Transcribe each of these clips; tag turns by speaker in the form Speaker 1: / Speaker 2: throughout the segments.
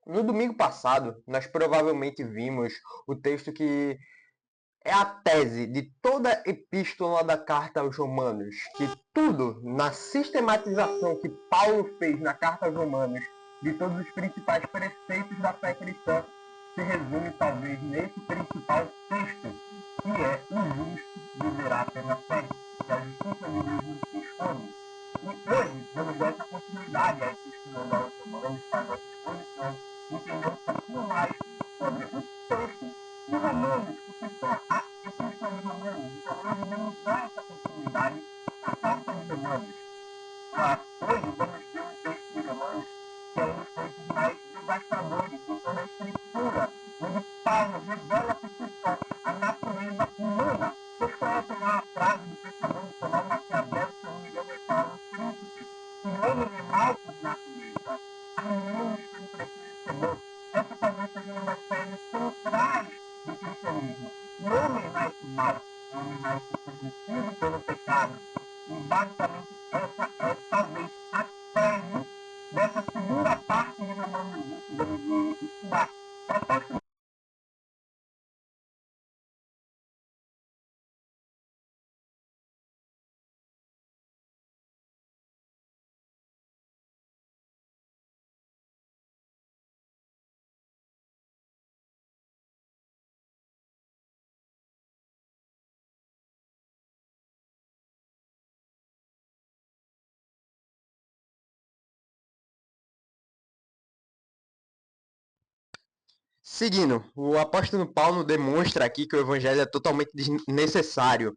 Speaker 1: No domingo passado, nós provavelmente vimos o texto que é a tese de toda a epístola da carta aos Romanos, que tudo na sistematização que Paulo fez na carta aos Romanos, de todos os principais preceitos da fé cristã, se resume talvez nesse principal texto, que é o justo viverá pela fé, que a justiça de Deus nos esconde. E hoje vamos dar essa continuidade à epístola aos Romanos, para a nossa exposição, entender um pouquinho mais sobre o texto de Romanos, porque só a epístola de Romanos, então hoje vamos dar essa continuidade à carta de Romanos. Hoje vamos ter um texto de Romanos que é um dos textos mais devastadores de toda a escritura, onde Paulo revela por si só a natureza humana. Vocês conhecem lá a frase do pensador nacional Maquiavel, se não me engano, ele fala no Príncipe, que o homem é mau por natureza, há menos que ele precisa ser bom. Essa talvez seja uma das teses centrais do cristianismo. O homem nasce mau, o homem nasce corrompido pelo pecado. E basicamente essa é talvez a tese dessa segunda parte de Romanos que vamos estudar.
Speaker 2: Seguindo, o apóstolo Paulo demonstra aqui que o evangelho é totalmente desnecessário.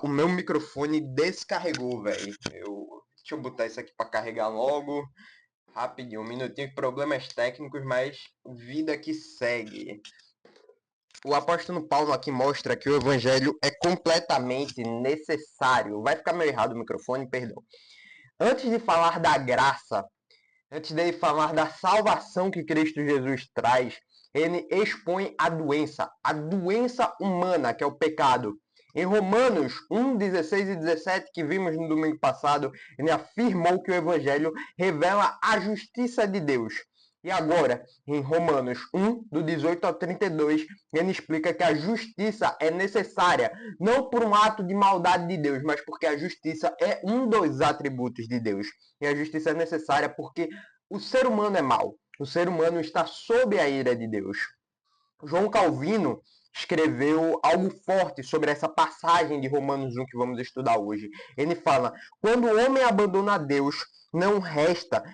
Speaker 2: O meu microfone descarregou, velho. Deixa eu botar isso aqui para carregar logo. Rapidinho, um minutinho, problemas técnicos, mas vida que segue. O apóstolo Paulo aqui mostra que o evangelho é completamente necessário. Vai ficar meio errado o microfone, perdão. Antes de falar da graça, antes dele falar da salvação que Cristo Jesus traz, ele expõe a doença humana, que é o pecado. Em Romanos 1, 16 e 17, que vimos no domingo passado, ele afirmou que o Evangelho revela a justiça de Deus. E agora, em Romanos 1, do 18 ao 32, ele explica que a justiça é necessária, não por um ato de maldade de Deus, mas porque a justiça é um dos atributos de Deus. E a justiça é necessária porque o ser humano é mau. O ser humano está sob a ira de Deus. João Calvino escreveu algo forte sobre essa passagem de Romanos 1 que vamos estudar hoje. Ele fala: quando o homem abandona Deus, não resta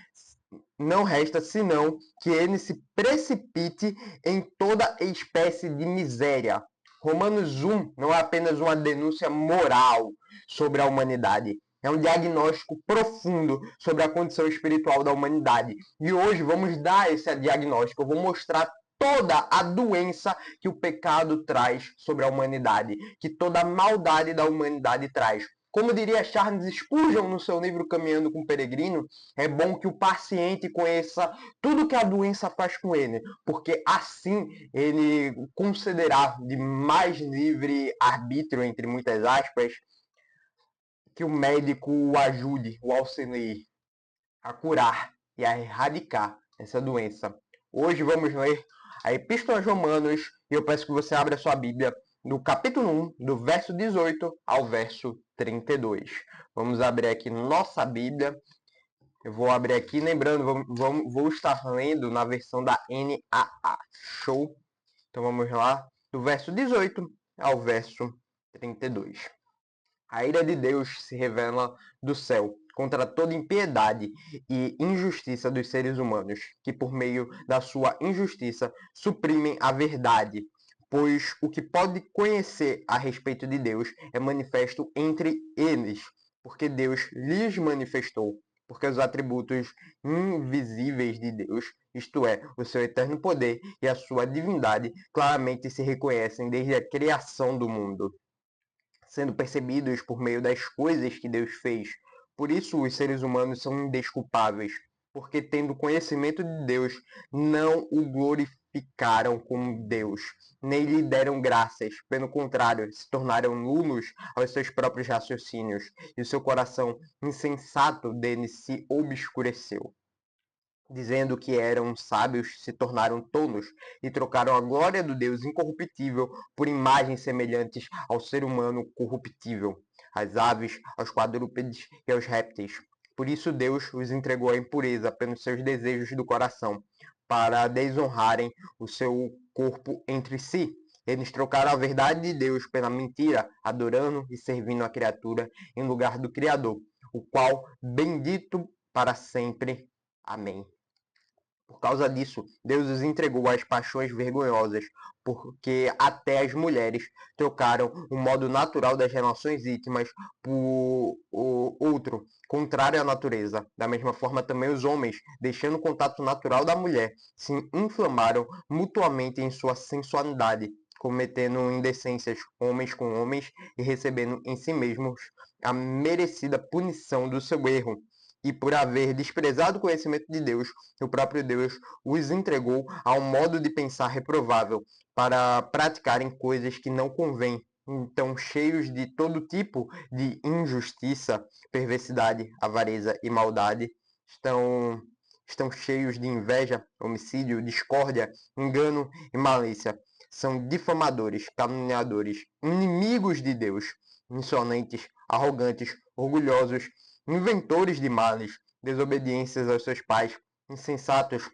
Speaker 2: senão que ele se precipite em toda espécie de miséria. Romanos 1 não é apenas uma denúncia moral sobre a humanidade, é um diagnóstico profundo sobre a condição espiritual da humanidade. E hoje vamos dar esse diagnóstico. Eu vou mostrar toda a doença que o pecado traz sobre a humanidade, que toda a maldade da humanidade traz. Como diria Charles Spurgeon no seu livro Caminhando com o Peregrino, é bom que o paciente conheça tudo que a doença faz com ele, porque assim ele concederá de mais livre arbítrio, entre muitas aspas, que o médico o ajude, o auxilie a curar e a erradicar essa doença. Hoje vamos ler a Epístola aos Romanos e eu peço que você abra a sua Bíblia do capítulo 1, do verso 18 ao verso 32. Vamos abrir aqui nossa Bíblia. Eu vou abrir aqui, lembrando, vou estar lendo na versão da NAA. Show? Então vamos lá, do verso 18 ao verso 32. A ira de Deus se revela do céu contra toda impiedade e injustiça dos seres humanos, que por meio da sua injustiça suprimem a verdade, pois o que pode conhecer a respeito de Deus é manifesto entre eles, porque Deus lhes manifestou, porque os atributos invisíveis de Deus, isto é, o seu eterno poder e a sua divindade, claramente se reconhecem desde a criação do mundo, sendo percebidos por meio das coisas que Deus fez. Por isso, os seres humanos são indesculpáveis, porque, tendo conhecimento de Deus, não o glorificaram como Deus, nem lhe deram graças. Pelo contrário, se tornaram nulos aos seus próprios raciocínios, e o seu coração insensato dele se obscureceu. dizendo que eram sábios, se tornaram tolos e trocaram a glória do Deus incorruptível por imagens semelhantes ao ser humano corruptível, às aves, aos quadrúpedes e aos répteis. Por isso Deus os entregou à impureza pelos seus desejos do coração, para desonrarem o seu corpo entre si. Eles trocaram a verdade de Deus pela mentira, adorando e servindo a criatura em lugar do Criador, o qual, bendito para sempre. Amém. Por causa disso, Deus os entregou às paixões vergonhosas, porque até as mulheres trocaram o modo natural das relações íntimas por outro, contrário à natureza. Da mesma forma, também os homens, deixando o contato natural da mulher, se inflamaram mutuamente em sua sensualidade, cometendo indecências homens com homens e recebendo em si mesmos a merecida punição do seu erro. E por haver desprezado o conhecimento de Deus, o próprio Deus os entregou a um modo de pensar reprovável, para praticarem coisas que não convêm. Então, cheios de todo tipo de injustiça, perversidade, avareza e maldade, estão cheios de inveja, homicídio, discórdia, engano e malícia. São difamadores, caluniadores, inimigos de Deus, insolentes, arrogantes, orgulhosos, inventores de males, desobediências aos seus pais, insensatos,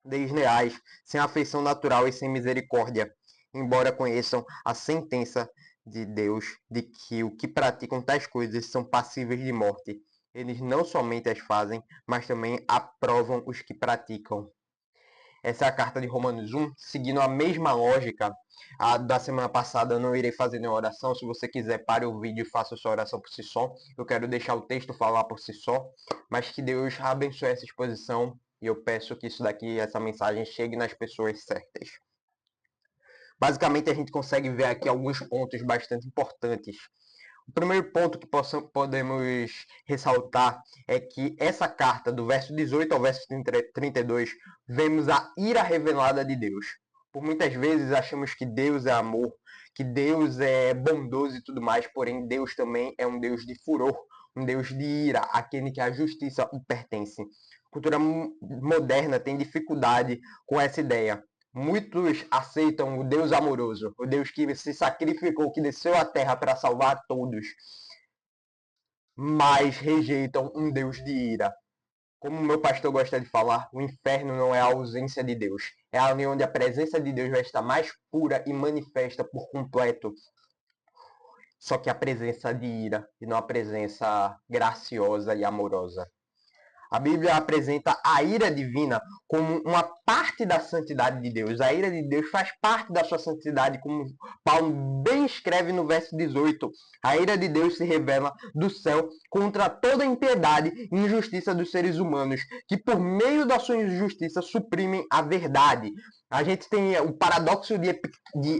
Speaker 2: desleais, sem afeição natural e sem misericórdia, embora conheçam a sentença de Deus de que o que praticam tais coisas são passíveis de morte. Eles não somente as fazem, mas também aprovam os que praticam. Essa é a carta de Romanos 1, seguindo a mesma lógica da semana passada. Eu não irei fazer nenhuma oração. Se você quiser, pare o vídeo e faça a sua oração por si só. Eu quero deixar o texto falar por si só, mas que Deus abençoe essa exposição e eu peço que isso daqui, essa mensagem, chegue nas pessoas certas. Basicamente, a gente consegue ver aqui alguns pontos bastante importantes. O primeiro ponto que podemos ressaltar é que essa carta, do verso 18 ao verso 32, vemos a ira revelada de Deus. Por muitas vezes achamos que Deus é amor, que Deus é bondoso e tudo mais, porém Deus também é um Deus de furor, um Deus de ira, aquele que a justiça o pertence. A cultura moderna tem dificuldade com essa ideia. Muitos aceitam o Deus amoroso, o Deus que se sacrificou, que desceu à terra para salvar todos, mas rejeitam um Deus de ira. Como o meu pastor gosta de falar, o inferno não é a ausência de Deus, é ali onde a presença de Deus vai estar mais pura e manifesta por completo. Só que a presença de ira e não a presença graciosa e amorosa. A Bíblia apresenta a ira divina como uma parte da santidade de Deus. A ira de Deus faz parte da sua santidade, como Paulo bem escreve no verso 18. A ira de Deus se revela do céu contra toda a impiedade e injustiça dos seres humanos, que por meio da sua injustiça suprimem a verdade. A gente tem o paradoxo de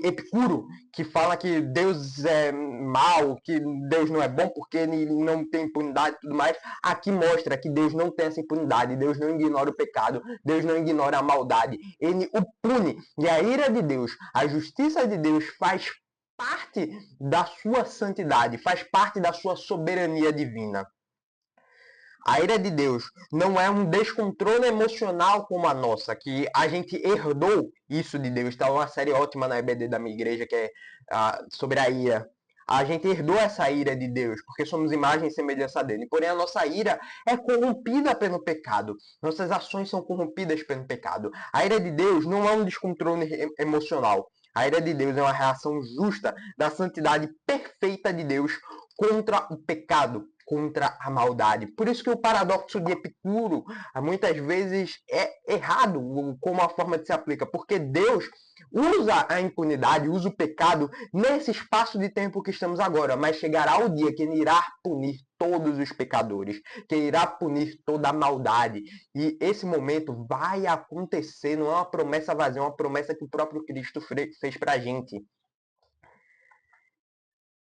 Speaker 2: Epicuro, que fala que Deus é mau, que Deus não é bom porque ele não tem impunidade e tudo mais. Aqui mostra que Deus não tem essa impunidade, Deus não ignora o pecado, Deus não ignora a maldade, ele o pune. E a ira de Deus, a justiça de Deus faz parte da sua santidade, faz parte da sua soberania divina. A ira de Deus não é um descontrole emocional como a nossa, que a gente herdou isso de Deus. Está uma série ótima na EBD da minha igreja que é sobre a ira. A gente herdou essa ira de Deus, porque somos imagem e semelhança dele. Porém, a nossa ira é corrompida pelo pecado. Nossas ações são corrompidas pelo pecado. A ira de Deus não é um descontrole emocional. A ira de Deus é uma reação justa da santidade perfeita de Deus contra o pecado, contra a maldade. Por isso que o paradoxo de Epicuro muitas vezes é errado como a forma de se aplica, porque Deus usa a impunidade, usa o pecado nesse espaço de tempo que estamos agora, mas chegará o dia que ele irá punir todos os pecadores, que irá punir toda a maldade. E esse momento vai acontecer, não é uma promessa vazia, é uma promessa que o próprio Cristo fez pra gente.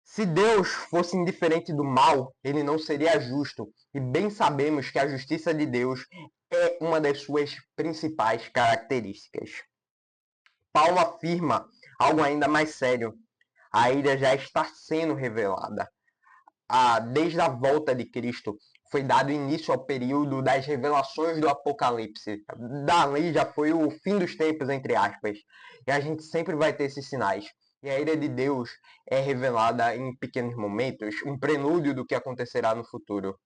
Speaker 2: Se Deus fosse indiferente do mal, ele não seria justo. E bem sabemos que a justiça de Deus é uma das suas principais características. Paulo afirma algo ainda mais sério. A ira já está sendo revelada. Desde a volta de Cristo, foi dado início ao período das revelações do Apocalipse. Dali já foi o fim dos tempos, entre aspas. E a gente sempre vai ter esses sinais. E a ira de Deus é revelada em pequenos momentos, um prelúdio do que acontecerá no futuro.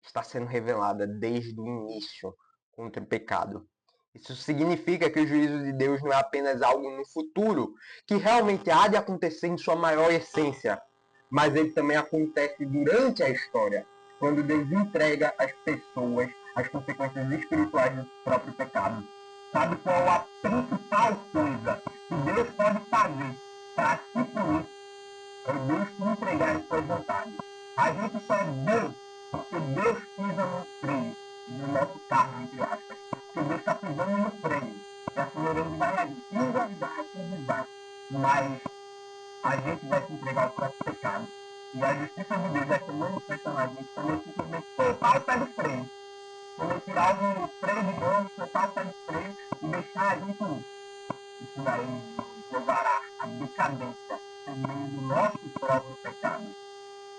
Speaker 2: Está sendo revelada desde o início contra o pecado. Isso significa que o juízo de Deus não é apenas algo no futuro, que realmente há de acontecer em sua maior essência, mas ele também acontece durante a história, quando Deus entrega às pessoas as consequências espirituais do próprio pecado. Sabe qual a principal coisa que Deus pode fazer para se punir? É Deus te entregar as suas vontades. A gente só é bom porque Deus pisa no freio, no nosso carro, entre aspas. Porque Deus está pisando no freio. E acelerando devagarzinho. Não vai, mas a gente vai se entregar ao próprio pecado. E a justiça de Deus vai ser manifesta na gente quando eu simplesmente soltar o pé do freio. Quando eu tirar o freio de mão, soltar o pé do freio e deixar a gente ir. Isso daí levará a decadência por meio do nosso próprio pecado.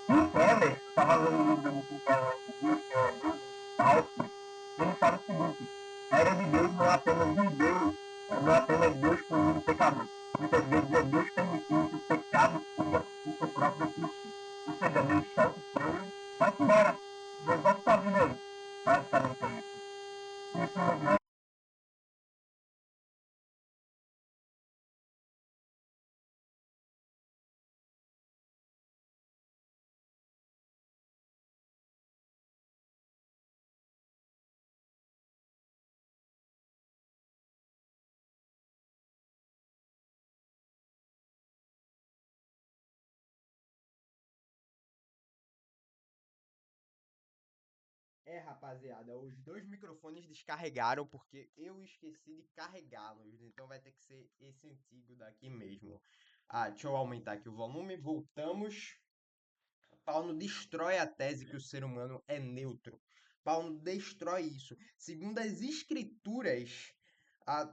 Speaker 2: Tim Keller, estava lendo um livro do Tim Keller esses dias, que é Deus Falso, ele fala o seguinte: a era de Deus não é apenas um Deus, não é apenas Deus punindo o pecador. Muitas vezes é Deus permitindo que o pecado siga o seu próprio curso. Ou seja, Deus solta o freio, vai-se embora, resolve sua vida aí. Basicamente é isso. Isso não é.
Speaker 1: É, rapaziada, os dois microfones descarregaram porque eu esqueci de carregá-los, então vai ter que ser esse antigo daqui mesmo. Ah, deixa eu aumentar aqui o volume. Voltamos. Paulo destrói a tese que o ser humano é neutro. Paulo destrói isso. Segundo as escrituras,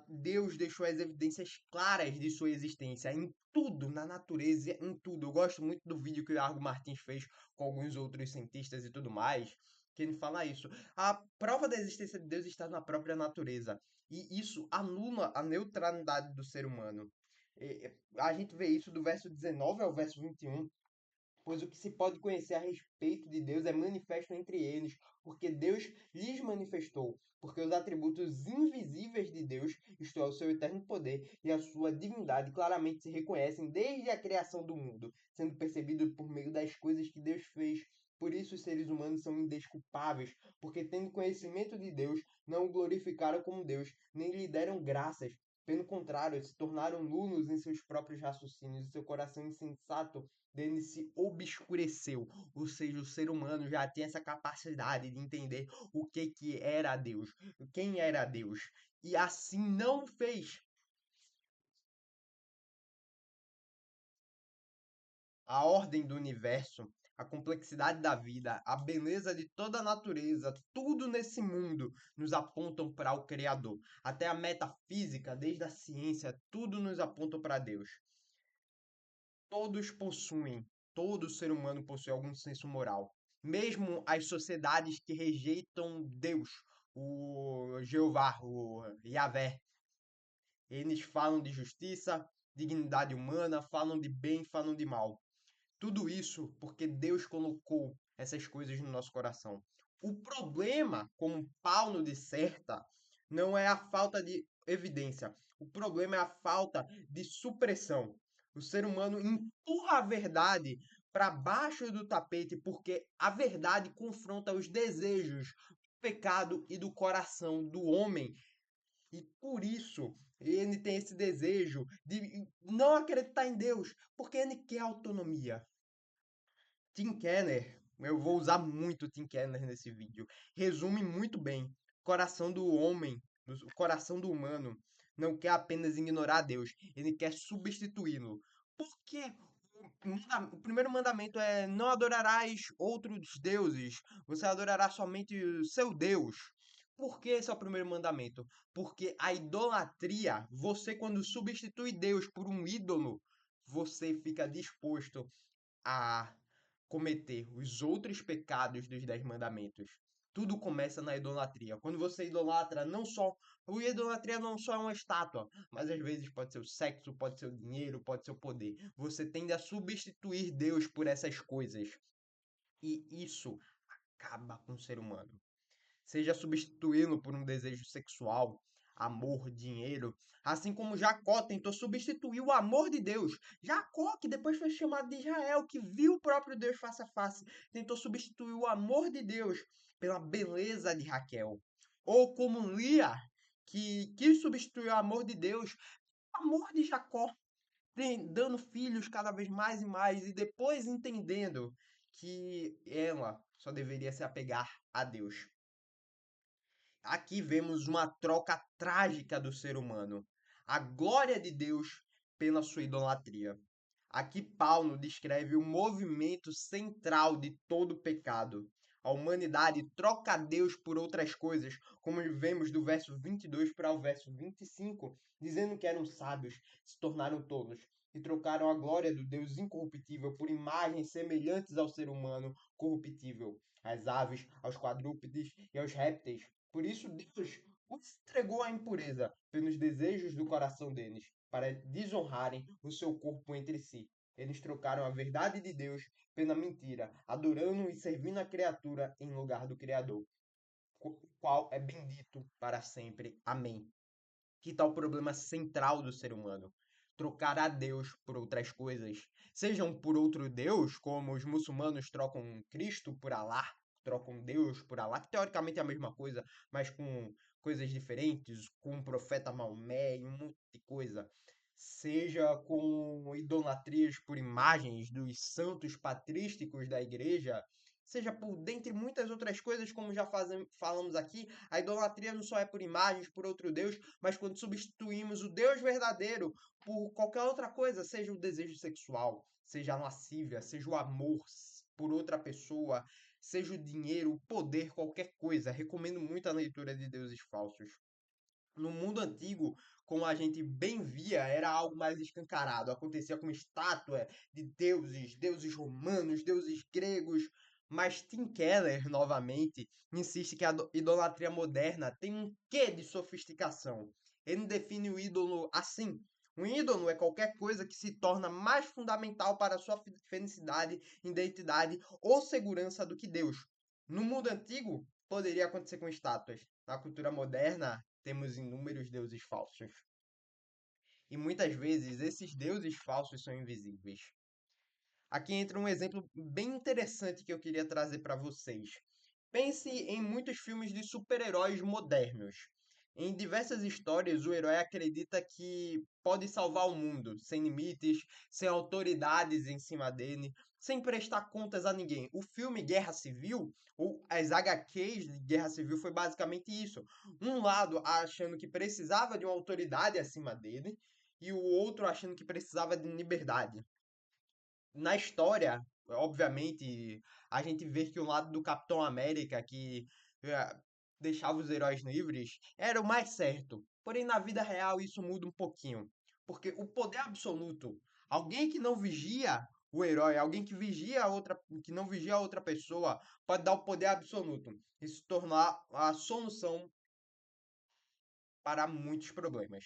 Speaker 1: Deus deixou as evidências claras de sua existência em tudo, na natureza, em tudo. Eu gosto muito do vídeo que o Argo Martins fez com alguns outros cientistas e tudo mais, que ele fala isso. A prova da existência de Deus está na própria natureza. E isso anula a neutralidade do ser humano. A gente vê isso do verso 19 ao verso 21, pois o que se pode conhecer a respeito de Deus é manifesto entre eles, porque Deus lhes manifestou, porque os atributos invisíveis de Deus, isto é, o seu eterno poder e a sua divindade, claramente se reconhecem desde a criação do mundo, sendo percebidos por meio das coisas que Deus fez. Por isso os seres humanos são indesculpáveis, porque tendo conhecimento de Deus, não o glorificaram como Deus, nem lhe deram graças. Pelo contrário, se tornaram nulos em seus próprios raciocínios, e seu coração insensato dele se obscureceu, ou seja, o ser humano já tem essa capacidade de entender o que era Deus, quem era Deus, e assim não fez. A ordem do universo, a complexidade da vida, a beleza de toda a natureza, tudo nesse mundo nos apontam para o Criador. Até a metafísica, desde a ciência, tudo nos aponta para Deus. Todos possuem, todo ser humano possui algum senso moral. Mesmo as sociedades que rejeitam Deus, o Jeová, o Yahvé, eles falam de justiça, dignidade humana, falam de bem, falam de mal. Tudo isso porque Deus colocou essas coisas no nosso coração. O problema, como Paulo disserta, não é a falta de evidência. O problema é a falta de supressão. O ser humano empurra a verdade para baixo do tapete porque a verdade confronta os desejos do pecado e do coração do homem. E por isso ele tem esse desejo de não acreditar em Deus, porque ele quer autonomia. Tim Keller, eu vou usar muito Tim Keller nesse vídeo, resume muito bem. O coração do homem, o coração do humano, não quer apenas ignorar Deus, ele quer substituí-lo. Porque o primeiro mandamento é: não adorarás outros deuses, você adorará somente o seu Deus. Por que esse é o primeiro mandamento? Porque a idolatria, você quando substitui Deus por um ídolo, você fica disposto a
Speaker 3: cometer os outros pecados dos 10 mandamentos. Tudo começa na idolatria. Quando você idolatra, não só. O idolatria não só é uma estátua, mas às vezes pode ser o sexo, pode ser o dinheiro, pode ser o poder. Você tende a substituir Deus por essas coisas. E isso acaba com o ser humano. Seja substituí-lo por um desejo sexual, amor, dinheiro, assim como Jacó tentou substituir o amor de Deus. Jacó, que depois foi chamado de Israel, que viu o próprio Deus face a face, tentou substituir o amor de Deus pela beleza de Raquel. Ou como Lia, que quis substituir o amor de Deus pelo amor de Jacó, dando filhos cada vez mais e mais, e depois entendendo que ela só deveria se apegar a Deus. Aqui vemos uma troca trágica do ser humano, a glória de Deus pela sua idolatria. Aqui Paulo descreve o movimento central de todo pecado. A humanidade troca Deus por outras coisas, como vemos do verso 22 para o verso 25, dizendo que eram sábios, se tornaram tolos e trocaram a glória do Deus incorruptível por imagens semelhantes ao ser humano corruptível, às aves, aos quadrúpedes e aos répteis. Por isso Deus os entregou à impureza pelos desejos do coração deles, para desonrarem o seu corpo entre si. Eles trocaram a verdade de Deus pela mentira, adorando e servindo a criatura em lugar do Criador, o qual é bendito para sempre. Amém. Que tal o problema central do ser humano? Trocar a Deus por outras coisas. Sejam por outro Deus, como os muçulmanos trocam Cristo por Alá, trocam Deus por Alá, que teoricamente é a mesma coisa, mas com coisas diferentes, com o profeta Maomé e um monte de coisa. Seja com idolatrias por imagens dos santos patrísticos da igreja, seja por dentre muitas outras coisas, como já falamos aqui, a idolatria não só é por imagens, por outro Deus, mas quando substituímos o Deus verdadeiro por qualquer outra coisa, seja o desejo sexual, seja a lascívia, seja o amor por outra pessoa, seja o dinheiro, o poder, qualquer coisa. Recomendo muito a leitura de deuses falsos. No mundo antigo, como a gente bem via, era algo mais escancarado. Acontecia com estátua de deuses, deuses romanos, deuses gregos. Mas Tim Keller, novamente, insiste que a idolatria moderna tem um quê de sofisticação. Ele define o ídolo assim: um ídolo é qualquer coisa que se torna mais fundamental para a sua felicidade, identidade ou segurança do que Deus. No mundo antigo, poderia acontecer com estátuas. Na cultura moderna, temos inúmeros deuses falsos. E muitas vezes esses deuses falsos são invisíveis. Aqui entra um exemplo bem interessante que eu queria trazer para vocês. Pense em muitos filmes de super-heróis modernos. Em diversas histórias, o herói acredita que pode salvar o mundo, sem limites, sem autoridades em cima dele, sem prestar contas a ninguém. O filme Guerra Civil, ou as HQs de Guerra Civil, foi basicamente isso. Um lado achando que precisava de uma autoridade acima dele, e o outro achando que precisava de liberdade. Na história, obviamente, a gente vê que o lado do Capitão América, que eh, deixava os heróis livres, era o mais certo. Porém, na vida real, isso muda um pouquinho. Porque o poder absoluto, alguém que não vigia o herói, alguém que vigia a outra, que não vigia a outra pessoa, pode dar o poder absoluto e se tornar a solução para muitos problemas.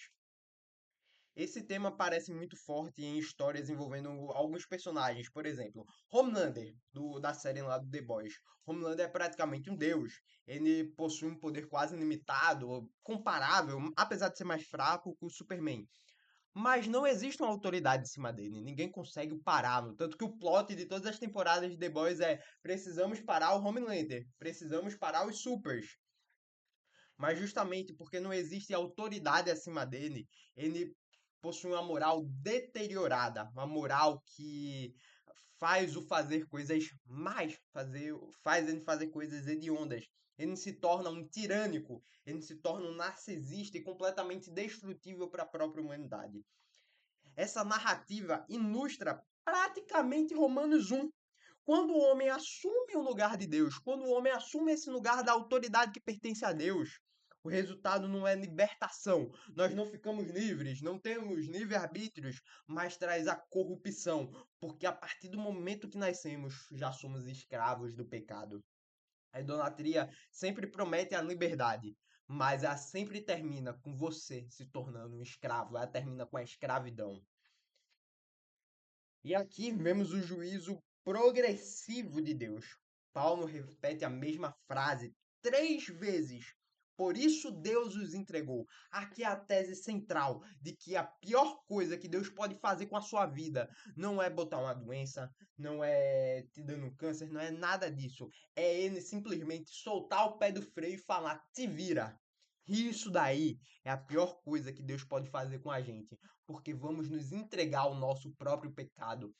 Speaker 3: Esse tema parece muito forte em histórias envolvendo alguns personagens. Por exemplo, Homelander, da série lá do The Boys. Homelander é praticamente um deus. Ele possui um poder quase ilimitado, comparável, apesar de ser mais fraco, com o Superman. Mas não existe uma autoridade em cima dele. Ninguém consegue pará-lo. Tanto que o plot de todas as temporadas de The Boys é: precisamos parar o Homelander. Precisamos parar os Supers. Mas justamente porque não existe autoridade acima dele, ele possui uma moral deteriorada, uma moral que faz o fazer coisas mais, faz ele fazer coisas hediondas. Ele se torna um tirânico, ele se torna um narcisista e completamente destrutível para a própria humanidade. Essa narrativa ilustra praticamente Romanos 1. Quando o homem assume o lugar de Deus, quando o homem assume esse lugar da autoridade que pertence a Deus, O resultado não é libertação. Nós não ficamos livres, não temos livre-arbítrios, mas traz a corrupção, porque a partir do momento que nascemos, já somos escravos do pecado. A idolatria sempre promete a liberdade, mas ela sempre termina com você se tornando um escravo, ela termina com a escravidão. E aqui vemos o juízo progressivo de Deus. Paulo repete a mesma frase 3 vezes. Por isso Deus os entregou. Aqui é a tese central de que a pior coisa que Deus pode fazer com a sua vida não é botar uma doença, não é te dando câncer, não é nada disso. É ele simplesmente soltar o pé do freio e falar: te vira. Isso daí é a pior coisa que Deus pode fazer com a gente, porque vamos nos entregar ao nosso próprio pecado,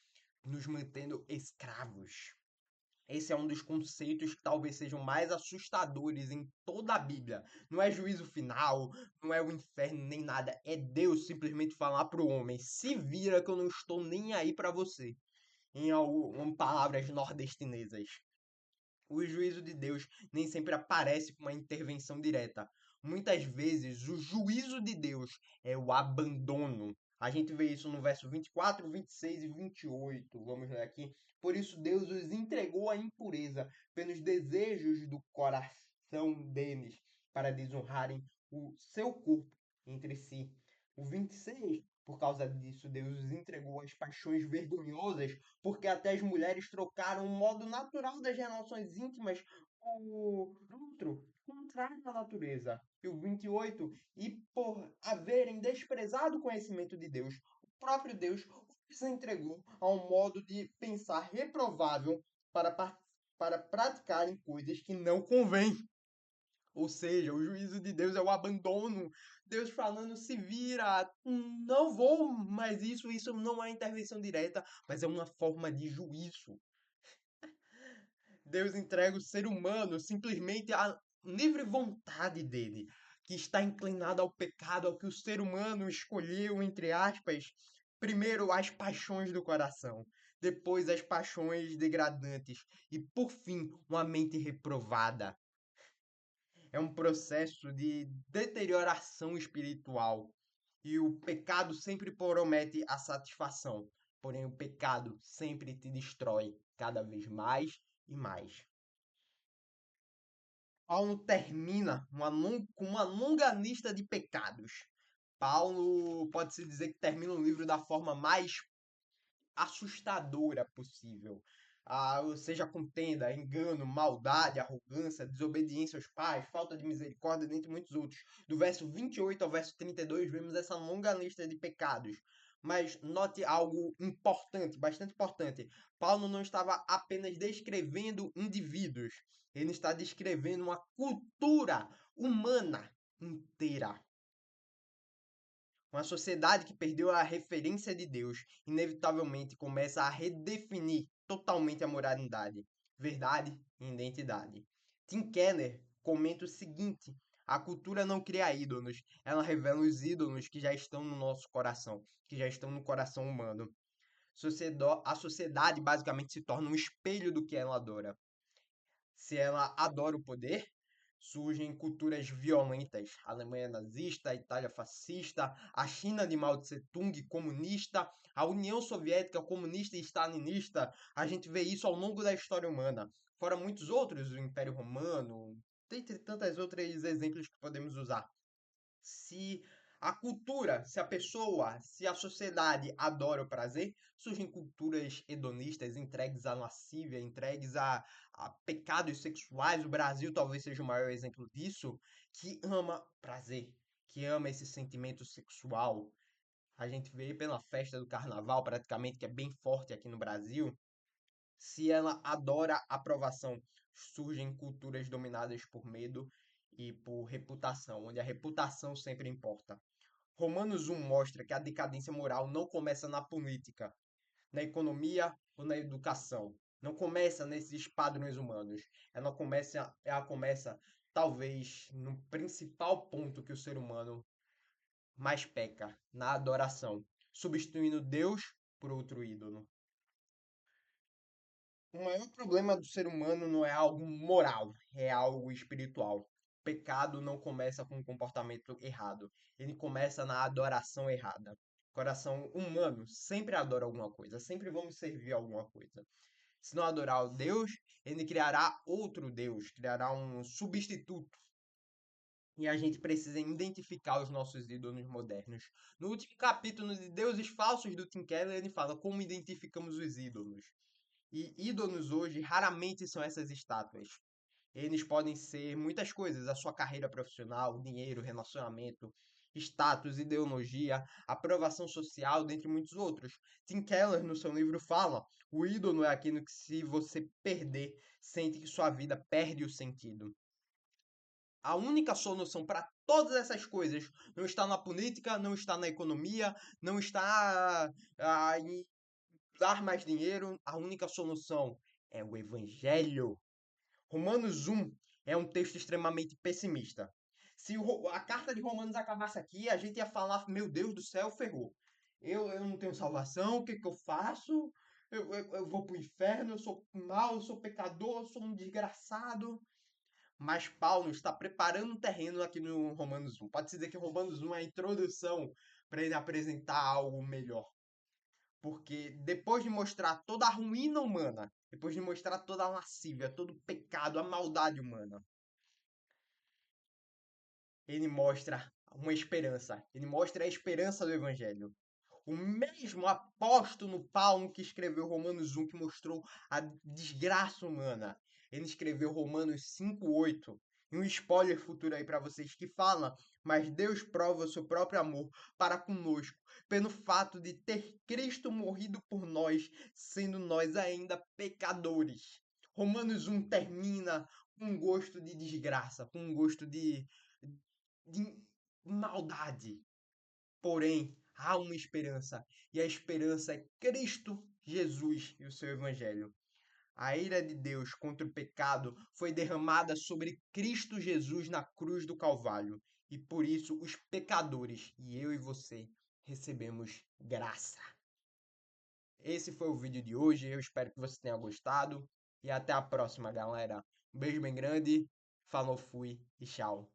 Speaker 3: nos mantendo escravos. Esse é um dos conceitos que talvez sejam mais assustadores em toda a Bíblia. Não é juízo final, não é o inferno nem nada. É Deus simplesmente falar para o homem: se vira que eu não estou nem aí para você. Em palavras nordestinesas. O juízo de Deus nem sempre aparece com uma intervenção direta. Muitas vezes, o juízo de Deus é o abandono. A gente vê isso no verso 24, 26 e 28. Vamos ler aqui. Por isso, Deus os entregou à impureza pelos desejos do coração deles, para desonrarem o seu corpo entre si. O 26, por causa disso, Deus os entregou às paixões vergonhosas, porque até as mulheres trocaram o modo natural das relações íntimas por outro, contrário à natureza. E o 28, e por haverem desprezado o conhecimento de Deus, o próprio Deus os entregou a um modo de pensar reprovável para praticarem coisas que não convêm. Ou seja, o juízo de Deus é o abandono. Deus falando, se vira, não vou mais isso não é intervenção direta, mas é uma forma de juízo. Deus entrega o ser humano simplesmente à livre vontade dele, que está inclinado ao pecado, ao que o ser humano escolheu, entre aspas, primeiro as paixões do coração, depois as paixões degradantes e, por fim, uma mente reprovada. É um processo de deterioração espiritual. E o pecado sempre promete a satisfação. Porém, o pecado sempre te destrói cada vez mais e mais. Paulo termina com uma longa lista de pecados. Paulo pode-se dizer que termina o livro da forma mais assustadora possível. Seja contenda, engano, maldade, arrogância, desobediência aos pais, falta de misericórdia, dentre muitos outros. Do verso 28 ao verso 32, vemos essa longa lista de pecados. Mas note algo importante, bastante importante. Paulo não estava apenas descrevendo indivíduos, ele está descrevendo uma cultura humana inteira. Uma sociedade que perdeu a referência de Deus, inevitavelmente começa a redefinir totalmente a moralidade, verdade e identidade. Tim Keller comenta o seguinte: a cultura não cria ídolos, ela revela os ídolos que já estão no nosso coração, que já estão no coração humano. A sociedade basicamente se torna um espelho do que ela adora. Se ela adora o poder, surgem culturas violentas. A Alemanha nazista, a Itália fascista, a China de Mao Tse-tung comunista, a União Soviética comunista e stalinista. A gente vê isso ao longo da história humana. Fora muitos outros, o Império Romano, dentre tantos outros exemplos que podemos usar. Se a cultura, se a pessoa, se a sociedade adora o prazer, surgem culturas hedonistas entregues à lascívia, entregues a pecados sexuais. O Brasil talvez seja o maior exemplo disso, que ama prazer, que ama esse sentimento sexual. A gente vê pela festa do carnaval, praticamente, que é bem forte aqui no Brasil. Se ela adora aprovação, surgem culturas dominadas por medo e por reputação, onde a reputação sempre importa. Romanos 1 mostra que a decadência moral não começa na política, na economia ou na educação. Não começa nesses padrões humanos. Ela começa talvez no principal ponto que o ser humano mais peca, na adoração, substituindo Deus por outro ídolo. O maior problema do ser humano não é algo moral, é algo espiritual. pecado não começa com um comportamento errado. Ele começa na adoração errada. Coração humano sempre adora alguma coisa, sempre vamos servir alguma coisa. Se não adorar o Deus, ele criará outro Deus, criará um substituto. E a gente precisa identificar os nossos ídolos modernos. No último capítulo de Deuses Falsos do Tim Keller, ele fala como identificamos os ídolos. E ídolos hoje raramente são essas estátuas. Eles podem ser muitas coisas: a sua carreira profissional, dinheiro, relacionamento, status, ideologia, aprovação social, dentre muitos outros. Tim Keller, no seu livro, fala: o ídolo é aquilo que, se você perder, sente que sua vida perde o sentido. A única solução para todas essas coisas não está na política, não está na economia, não está em dar mais dinheiro. A única solução é o evangelho. Romanos 1 é um texto extremamente pessimista. Se a carta de Romanos acabasse aqui, a gente ia falar: meu Deus do céu, ferrou. Eu não tenho salvação, o que, que eu faço? Eu vou para o inferno, eu sou mau, eu sou pecador, eu sou um desgraçado. Mas Paulo está preparando um terreno aqui no Romanos 1. Pode-se dizer que Romanos 1 é a introdução para ele apresentar algo melhor. Porque depois de mostrar toda a ruína humana, depois de mostrar toda a lascívia, todo o pecado, a maldade humana, ele mostra uma esperança. Ele mostra a esperança do Evangelho. O mesmo apóstolo Paulo que escreveu Romanos 1, que mostrou a desgraça humana. Ele escreveu Romanos 5:8. E um spoiler futuro aí para vocês que fala: mas Deus prova o seu próprio amor para conosco, pelo fato de ter Cristo morrido por nós, sendo nós ainda pecadores. Romanos 1 termina com um gosto de desgraça, com um gosto de maldade. Porém, há uma esperança, e a esperança é Cristo Jesus e o seu Evangelho. A ira de Deus contra o pecado foi derramada sobre Cristo Jesus na cruz do Calvário, e por isso os pecadores, e eu e você, recebemos graça. Esse foi o vídeo de hoje, eu espero que você tenha gostado, e até a próxima, galera. Um beijo bem grande, falou, fui e tchau.